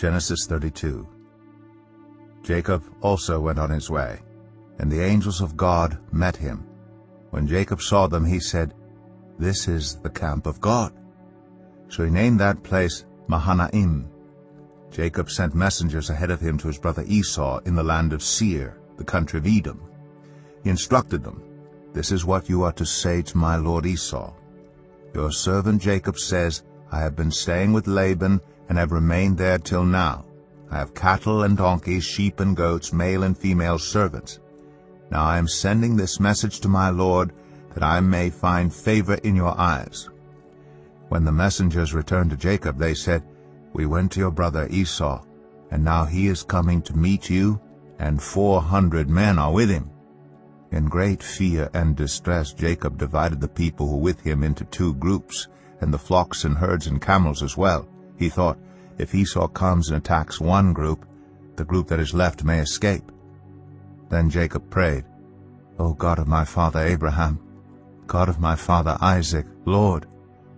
Genesis 32. Jacob also went on his way, and the angels of God met him. When Jacob saw them, he said, "This is the camp of God." So he named that place Mahanaim. Jacob sent messengers ahead of him to his brother Esau in the land of Seir, the country of Edom. He instructed them, "This is what you are to say to my lord Esau. Your servant Jacob says, I have been staying with Laban and have remained there till now. I have cattle and donkeys, sheep and goats, male and female servants. Now I am sending this message to my lord, that I may find favor in your eyes." When the messengers returned to Jacob, they said, "We went to your brother Esau, and now he is coming to meet you, and 400 men are with him." In great fear and distress Jacob divided the people who were with him into 2 groups, and the flocks and herds and camels as well. He thought, if Esau comes and attacks one group, the group that is left may escape. Then Jacob prayed, "O God of my father Abraham, God of my father Isaac, Lord,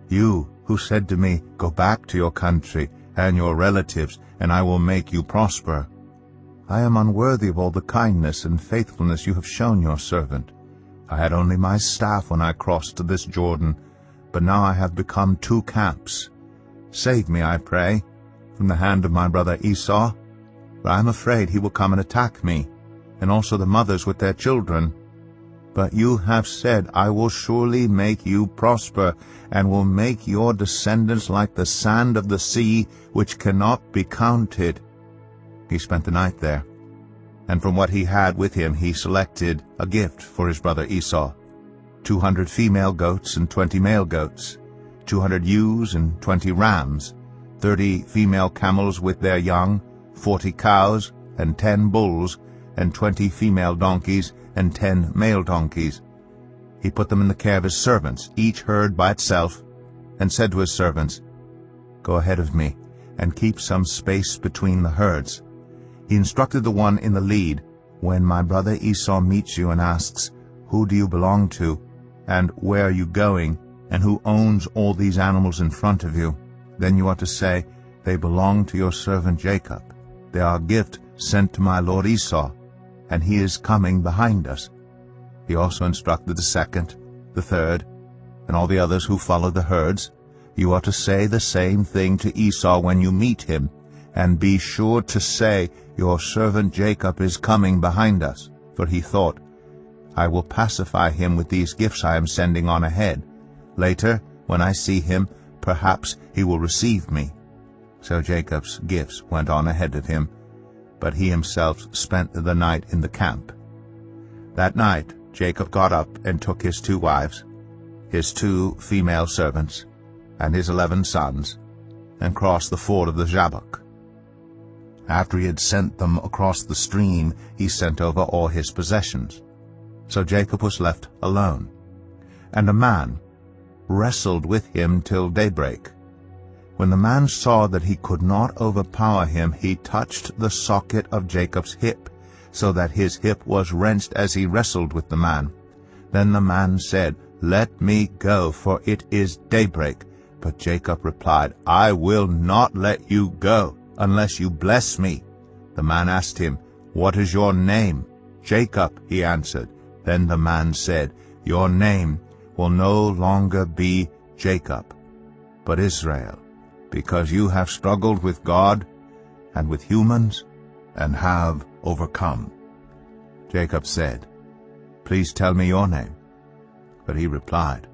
you who said to me, 'Go back to your country and your relatives, and I will make you prosper,' I am unworthy of all the kindness and faithfulness you have shown your servant. I had only my staff when I crossed this Jordan, but now I have become 2 camps. Save me, I pray, from the hand of my brother Esau, for I am afraid he will come and attack me, and also the mothers with their children. But you have said, I will surely make you prosper, and will make your descendants like the sand of the sea, which cannot be counted." He spent the night there, and from what he had with him he selected a gift for his brother Esau: 200 female goats and 20 male goats, 200 ewes and 20 rams, 30 female camels with their young, 40 cows and 10 bulls, and 20 female donkeys and 10 male donkeys. He put them in the care of his servants, each herd by itself, and said to his servants, "Go ahead of me, and keep some space between the herds." He instructed the one in the lead, "When my brother Esau meets you and asks, 'Who do you belong to, and where are you going, and who owns all these animals in front of you?' then you are to say, 'They belong to your servant Jacob. They are a gift sent to my lord Esau, and he is coming behind us.'" He also instructed the second, the third, and all the others who followed the herds, "You are to say the same thing to Esau when you meet him, and be sure to say, 'Your servant Jacob is coming behind us.' For he thought, 'I will pacify him with these gifts I am sending on ahead. Later, when I see him, perhaps he will receive me.' So Jacob's gifts went on ahead of him, but he himself spent the night in the camp. That night Jacob got up and took his 2 wives, his 2 female servants, and his 11 sons, and crossed the ford of the Jabbok. After he had sent them across the stream, he sent over all his possessions. So Jacob was left alone, and a man wrestled with him till daybreak. When the man saw that he could not overpower him, he touched the socket of Jacob's hip, so that his hip was wrenched as he wrestled with the man. Then the man said, "Let me go, for it is daybreak." But Jacob replied, "I will not let you go, unless you bless me." The man asked him, "What is your name?" "Jacob," he answered. Then the man said, "Your name will no longer be Jacob, but Israel, because you have struggled with God and with humans and have overcome." Jacob said, "Please tell me your name." But he replied,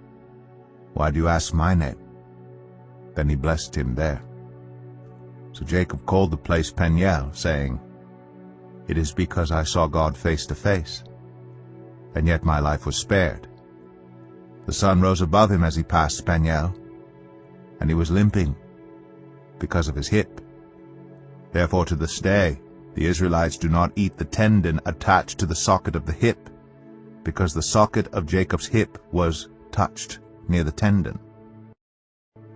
"Why do you ask my name?" Then he blessed him there. So Jacob called the place Peniel, saying, "It is because I saw God face to face, and yet my life was spared." The sun rose above him as he passed Peniel, and he was limping because of his hip. Therefore to this day the Israelites do not eat the tendon attached to the socket of the hip, because the socket of Jacob's hip was touched near the tendon.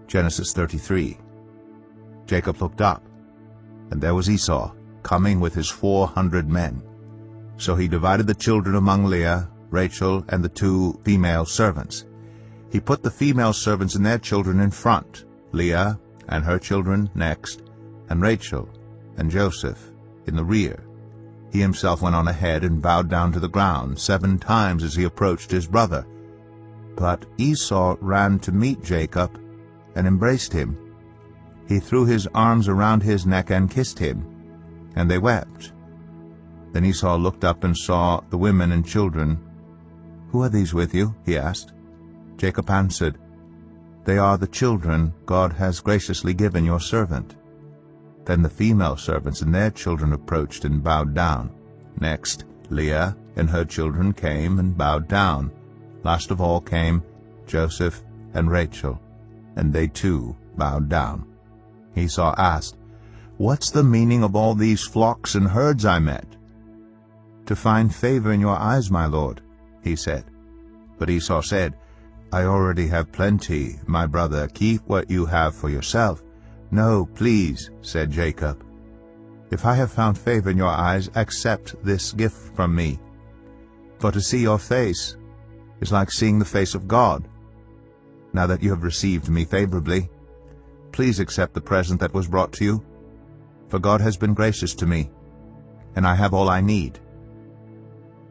Genesis 33. Jacob looked up, and there was Esau coming with his 400 men. So he divided the children among Leah, Rachel, and the 2 female servants. He put the female servants and their children in front, Leah and her children next, and Rachel and Joseph in the rear. He himself went on ahead and bowed down to the ground 7 times as he approached his brother. But Esau ran to meet Jacob and embraced him. He threw his arms around his neck and kissed him, and they wept. Then Esau looked up and saw the women and children. "Who are these with you?" he asked. Jacob answered, "They are the children God has graciously given your servant." Then the female servants and their children approached and bowed down. Next, Leah and her children came and bowed down. Last of all came Joseph and Rachel, and they too bowed down. Esau asked, "What's the meaning of all these flocks and herds I met?" "To find favor in your eyes, my lord," he said. But Esau said, "I already have plenty, my brother. Keep what you have for yourself." "No, please," said Jacob. "If I have found favor in your eyes, accept this gift from me. For to see your face is like seeing the face of God. Now that you have received me favorably, please accept the present that was brought to you. For God has been gracious to me, and I have all I need."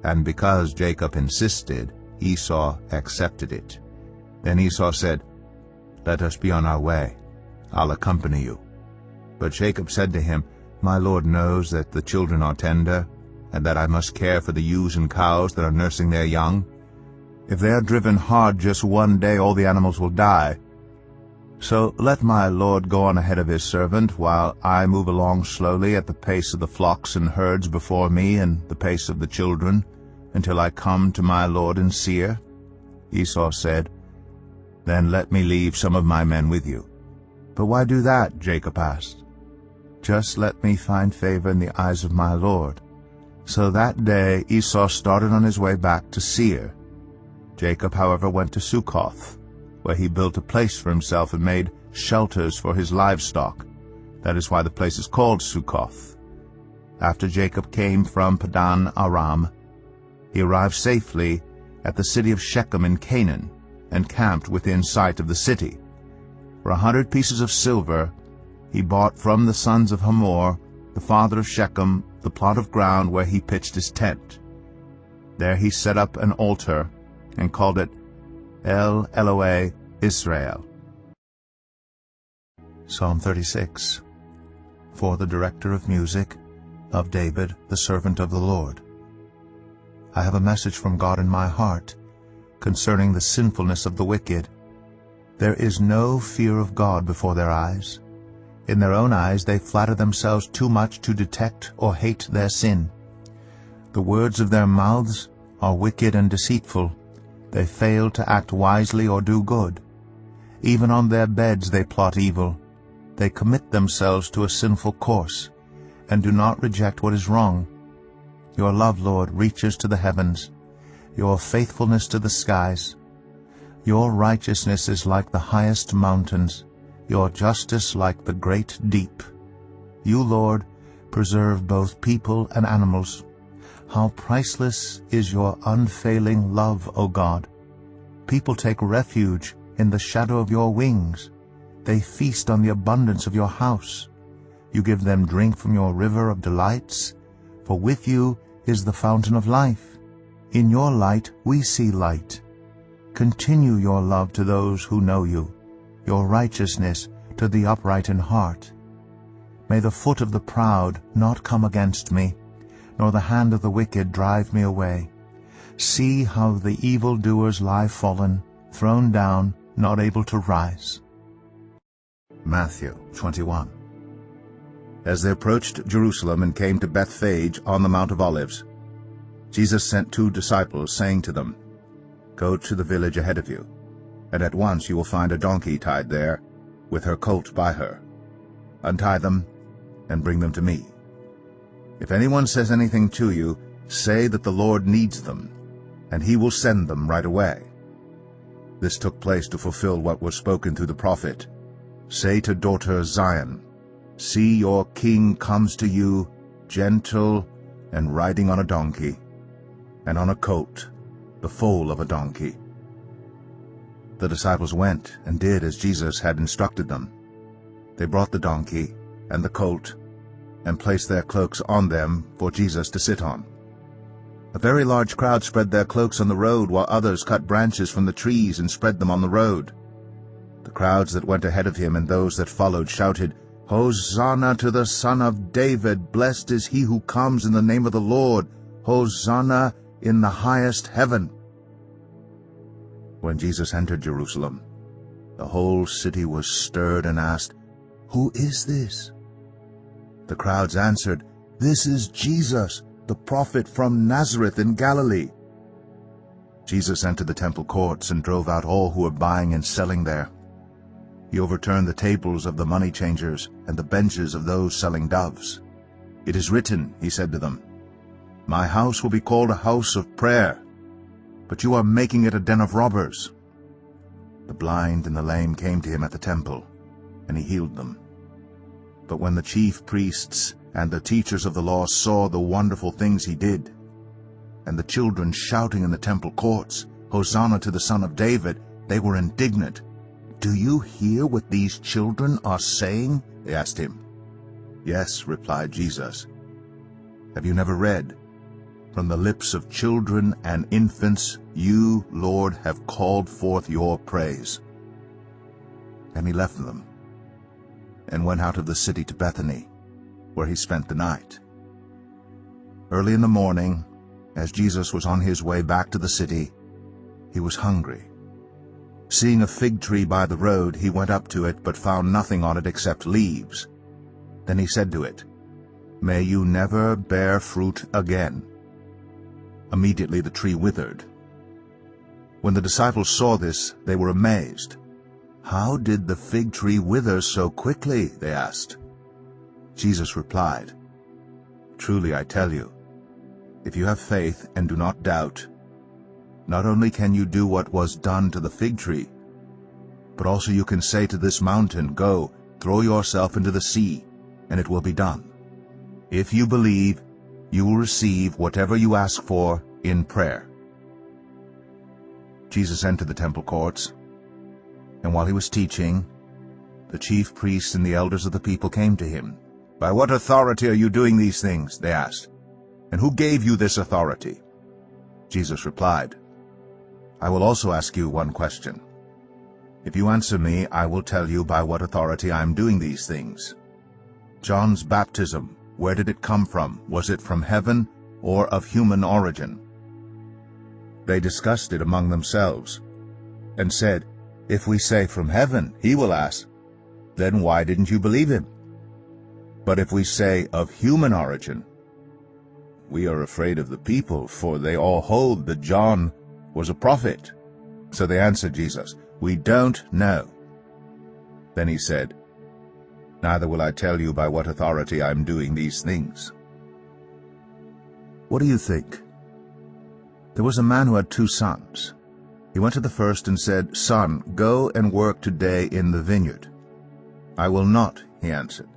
And because Jacob insisted, Esau accepted it. Then Esau said, "Let us be on our way. I'll accompany you." But Jacob said to him, "My lord knows that the children are tender, and that I must care for the ewes and cows that are nursing their young. If they are driven hard just one day, all the animals will die. So let my lord go on ahead of his servant, while I move along slowly at the pace of the flocks and herds before me and the pace of the children, until I come to my lord in Seir." Esau said, "Then let me leave some of my men with you." "But why do that?" Jacob asked. "Just let me find favor in the eyes of my lord." So that day Esau started on his way back to Seir. Jacob, however, went to Succoth, where he built a place for himself and made shelters for his livestock. That is why the place is called Succoth. After Jacob came from Padan Aram, he arrived safely at the city of Shechem in Canaan, and camped within sight of the city. For 100 pieces of silver he bought from the sons of Hamor, the father of Shechem, the plot of ground where he pitched his tent. There he set up an altar and called it El Elohe Israel. Psalm 36. For the director of music, of David, the servant of the Lord. I have a message from God in my heart concerning the sinfulness of the wicked. There is no fear of God before their eyes. In their own eyes they flatter themselves too much to detect or hate their sin. The words of their mouths are wicked and deceitful. They fail to act wisely or do good. Even on their beds they plot evil. They commit themselves to a sinful course, and do not reject what is wrong. Your love, Lord, reaches to the heavens, your faithfulness to the skies. Your righteousness is like the highest mountains, your justice like the great deep. You, Lord, preserve both people and animals. How priceless is your unfailing love, O God! People take refuge in the shadow of your wings. They feast on the abundance of your house. You give them drink from your river of delights, for with you is the fountain of life. In your light we see light. Continue your love to those who know you, your righteousness to the upright in heart. May the foot of the proud not come against me, nor the hand of the wicked drive me away. See how the evildoers lie fallen, thrown down, not able to rise. Matthew 21. As they approached Jerusalem and came to Bethphage on the Mount of Olives, Jesus sent 2 disciples, saying to them, "Go to the village ahead of you, and at once you will find a donkey tied there, with her colt by her. Untie them and bring them to me. If anyone says anything to you, say that the Lord needs them, and he will send them right away." This took place to fulfill what was spoken through the prophet. "Say to daughter Zion, see, your king comes to you, gentle and riding on a donkey, and on a colt, the foal of a donkey." The disciples went and did as Jesus had instructed them. They brought the donkey and the colt, and placed their cloaks on them for Jesus to sit on. A very large crowd spread their cloaks on the road, while others cut branches from the trees and spread them on the road. The crowds that went ahead of him and those that followed shouted, "Hosanna to the Son of David! Blessed is he who comes in the name of the Lord! Hosanna in the highest heaven!" When Jesus entered Jerusalem, the whole city was stirred and asked, "Who is this?" The crowds answered, "This is Jesus, the prophet from Nazareth in Galilee." Jesus entered the temple courts and drove out all who were buying and selling there. He overturned the tables of the money changers and the benches of those selling doves. "It is written," he said to them, "My house will be called a house of prayer, but you are making it a den of robbers." The blind and the lame came to him at the temple, and he healed them. But when the chief priests and the teachers of the law saw the wonderful things he did, and the children shouting in the temple courts, "Hosanna to the Son of David," they were indignant. "Do you hear what these children are saying?" they asked him. "Yes," replied Jesus. "Have you never read, 'From the lips of children and infants you, Lord, have called forth your praise'?" And he left them and went out of the city to Bethany, where he spent the night. Early in the morning, as Jesus was on his way back to the city, he was hungry. Seeing a fig tree by the road, he went up to it, but found nothing on it except leaves. Then he said to it, "May you never bear fruit again." Immediately the tree withered. When the disciples saw this, they were amazed. "How did the fig tree wither so quickly?" they asked. Jesus replied, "Truly I tell you, if you have faith and do not doubt, not only can you do what was done to the fig tree, but also you can say to this mountain, 'Go, throw yourself into the sea,' and it will be done. If you believe, you will receive whatever you ask for in prayer." Jesus entered the temple courts, and while he was teaching, the chief priests and the elders of the people came to him. "By what authority are you doing these things?" they asked. "And who gave you this authority?" Jesus replied, "I will also ask you one question. If you answer me, I will tell you by what authority I am doing these things. John's baptism, where did it come from? Was it from heaven or of human origin?" They discussed it among themselves and said, "If we say from heaven," he will ask, "then why didn't you believe him? But if we say of human origin, we are afraid of the people, for they all hold that John was a prophet." So they answered Jesus, "We don't know." Then he said, "Neither will I tell you by what authority I am doing these things." What do you think? There was a man who had 2 sons. He went to the first and said, "Son, go and work today in the vineyard." "I will not," he answered.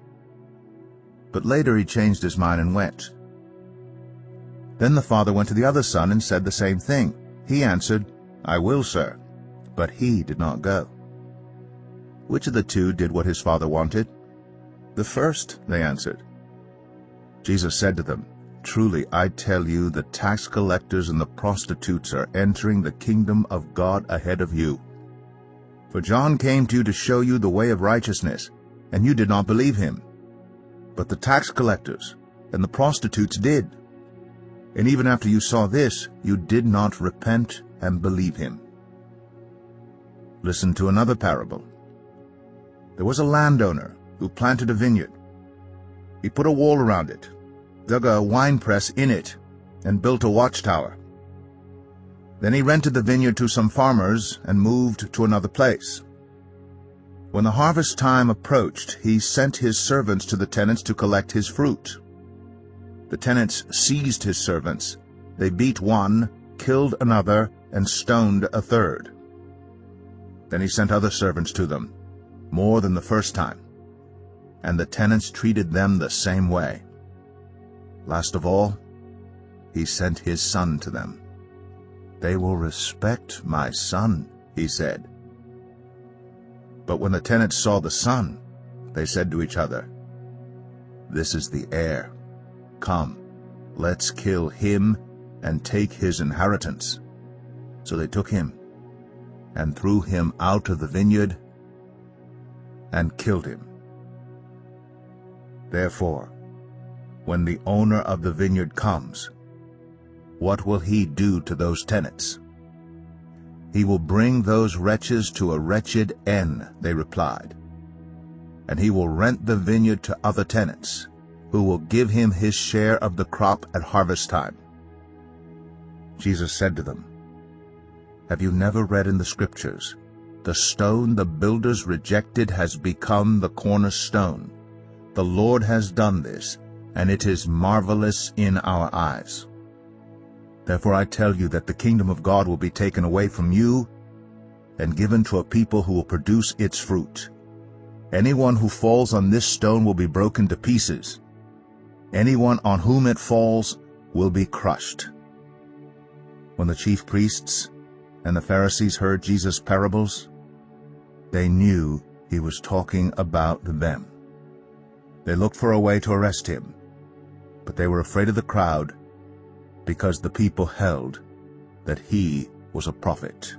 But later he changed his mind and went. Then the father went to the other son and said the same thing. He answered, "I will, sir." But he did not go. Which of the 2 did what his father wanted? "The first," they answered. Jesus said to them, "Truly I tell you, the tax collectors and the prostitutes are entering the kingdom of God ahead of you. For John came to you to show you the way of righteousness, and you did not believe him. But the tax collectors and the prostitutes did. And even after you saw this, you did not repent and believe him." Listen to another parable. There was a landowner who planted a vineyard. He put a wall around it, dug a winepress in it, and built a watchtower. Then he rented the vineyard to some farmers and moved to another place. When the harvest time approached, he sent his servants to the tenants to collect his fruit. The tenants seized his servants. They beat one, killed another, and stoned a third. Then he sent other servants to them, more than the first time, and the tenants treated them the same way. Last of all, he sent his son to them. "They will respect my son," he said. But when the tenants saw the son, they said to each other, "This is the heir. Come, let's kill him and take his inheritance." So they took him and threw him out of the vineyard and killed him. Therefore, when the owner of the vineyard comes, what will he do to those tenants? "He will bring those wretches to a wretched end," they replied, "and he will rent the vineyard to other tenants, who will give him his share of the crop at harvest time." Jesus said to them, "Have you never read in the Scriptures, 'The stone the builders rejected has become the cornerstone. The Lord has done this, and it is marvelous in our eyes.' Therefore I tell you that the kingdom of God will be taken away from you and given to a people who will produce its fruit. Anyone who falls on this stone will be broken to pieces. Anyone on whom it falls will be crushed." When the chief priests and the Pharisees heard Jesus' parables, they knew he was talking about them. They looked for a way to arrest him, but they were afraid of the crowd, because the people held that he was a prophet.